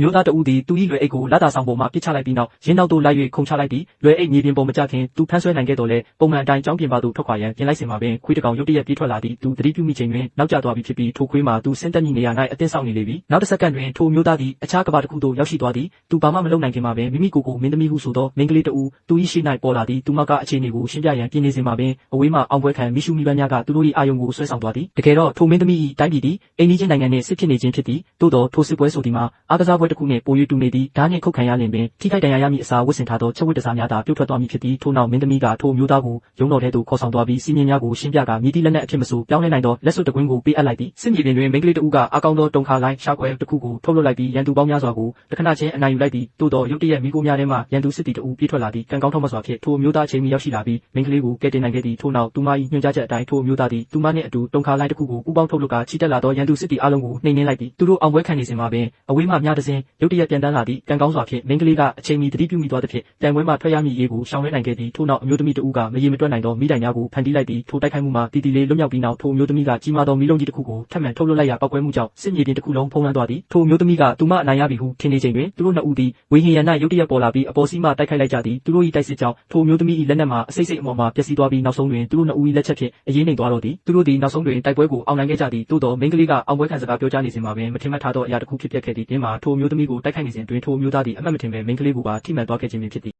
မျိုးသားတဦးသည်သူ၏လွယ်အိတ်ကိုလတာဆောင်ပေါ်မှပစ်ချလိုက်ပြီးနောက်ရင်းနောက်သို့လိုက်၍ခုန်ချလိုက်သည်လွယ်အိတ်မြေပြင်ပေါ်မကျခင်သူဖမ်းဆွဲနိုင်ခဲ့တော်လဲပုံမှန်အတိုင်းကျောင်းပြင်ပသို့ထွက်ခွာရန်ပြင်လိုက်စဉ်မှာပင်ခွေးတစ်ကောင်ရုတ်တရက်ပြေးထွက်လာသည်သူသတိပြုမိချိန်တွင်နောက်ကျသွားပြီဖြစ်ပြီးထိုခွေးမှာသူဆင်းသက်မိနေရာ၌အသင့်ဆောင်နေလေပြီနောက်တစ်စက္ကန့်တွင်ထိုမျိုးသားသည်အခြားကဘာတစ်ခုသို့ရောက်ရှိသွားသည်သူဘာမှမလုပ်နိုင်ခင်မှာပင်မိမိကိုယ်ကိုမင်းသမီးဟုဆိုသောမိန်းကလေးတဦးသူ၏ရှေ့၌ပေါ်လာသည်သူမကအခြေအနေကိုရှင်းပြရန်ပြင်နေစဉ်မှာပင်အဝေးမှအောင်ပွဲခံမိရှုမိပန်းများကသူတို့၏အာယုံကိုဆွဲဆောင်သွားသည်တကယ်တော့ထိုမင်းသမီး၏တိုင်းပြည်သည်အိမ်နီးချင်းနိုင်ငံနှင့်စစ်ဖြစ်နေခြင်းဖြစ်သည်သို့သောထိုစစ်ပွဲဆိုသည်မှာအားကစားပွဲတစ်ခုနှင့်ပို၍တူနေသည်ဓာတ်နှင့်ခုတ်ခံရလျင်ပင်ထိခိုက်ဒဏ်ရာရမည့်အစားဝတ်ဆင်ထားသောချက်ဝတ်တစားများသာပြုတ်ထွက်သွားမည်ဖြစ်သည်ထို့နောက်မင်းသမီးကထိုမျိုးသားကိုရုံးတော်ထဲသို့ခေါ်ဆောင်သွားပြီးစီးမြင်များကိုရှင်းပြကာမိသည့်လက်နက်အဖြစ်မဆိုပြောင်းလဲနိုင်သောလက်စွပ်တကွင်းကိုပေးအပ်လိုက်သည်စစ်မြေပြင်တွင်မိန်းကလေးတဦးကအကောင်းသောတုံခါလိုင်းရှာခွဲတစ်ခုကိုထုတ်လွှတ်လိုက်ပြီးရန်သူပေါင်းများစွာကိုတခဏချင်းအနိုင်ယူလိုက်သည်သို့သောရုတ်တရက်မိခိုးများထဲမှရန်သူစစ်သည်တဦးပြေးထွက်လာသည်ကံကောင်းထောက်မစွာဖြင့်ထိုမျိုးသားအချိန်မီရောက်ရှိလာပြီးမိန်းကလေးကိုကယ်တင်နိုင်ခဲ့သည်ထို့နောက်သူမ၏ညွှန်ကြားချက်အတိုင်းထိုမျိုးသားသည်သူမနှင့်အတူတုံခါလိုင်းတစ်ခုကိုပူးပေါင်းထုတ်လွှတ်ကာချီတက်လာသောရန်သူစစ်သည်အလုံးကိုနှိမ်နင်းလိုက်သည်သူတို့အောင်ပွဲခံနေစဉ်မှာပင်အဝေးမှမြားတစ်စင်းရုတ်တရက်ပြန်တန်းလာသည်ကံကောင်းစွာဖြင့်မိန်းကလေးကအချိန်မီသတိပြုမိသွားသဖြင့်တန်ပွဲမှထွက်ရမည့်ရေကိုရှောင်လွှဲနိုင်ခဲ့သည်ထို့နောက်အမျိုးသမီးတဦးကမရေမတွက်နိုင်သောမိတိုင်များကိုဖန်တီးလိုက်သည်ထိုတိုက်ခိုက်မှုမှာတီတီလေးလွတ်မြောက်ပြီးနောက်ထိုမျိုးသမီးကကြီးမားသောမီးလုံးကြီးတစ်ခုကိုထပ်မံထုတ်လွှတ်လိုက်ရာပောက်ကွဲမှုကြောင့်စစ်မြေပြင်တစ်ခုလုံးဖုံးလွှမ်းသွားသည်ထိုမျိုးသမီးကသူမအနိုင်ရပြီဟုထင်နေချိန်တွင်သူတို့နှစ်ဦးသည်ဝေဟင်ရန်၌ရုတ်တရက်ပေါ်လာပြီးအပေါ်စီးမှတိုက်ခိုက်လိုက်ကြသည်သူတို့၏တိုက်စစ်ကြောင့်ထိုမျိုးသမီး၏လက်နက်မှာအစိမ့်စိမ့်အမော်မှာပျက်စီးသွားပြီးနောက်ဆုံးတွင်သူတို့နှစ်ဦး၏လက်ချက်ဖြင့်အရေးနှိမ်သွားတော့သည်သူတို့သည်နောက်ဆုံးတွင်တိုက်ပွဲကိုအောင်နိုင်ခဲ့ကြသည်သို့သောမိန်းကလေးကအောင်ပွဲခံစကားပြောကြားနေစဉ်မှာပင်မထင်မှတ်ထားသောအရာတစ်ခုဖြစ်ပျက်ခဲ့သည်ပြင်မှာထိုမျိုးသမီးကိုတိုက်ခိုက်နေစဉ်တွင်ထိုမျိုးသားသည်အမှတ်မထင်ပဲမိန်းကလေးကိုပါထိမှန်သွားခဲ့ခြင်းပင်ဖြစ်သည်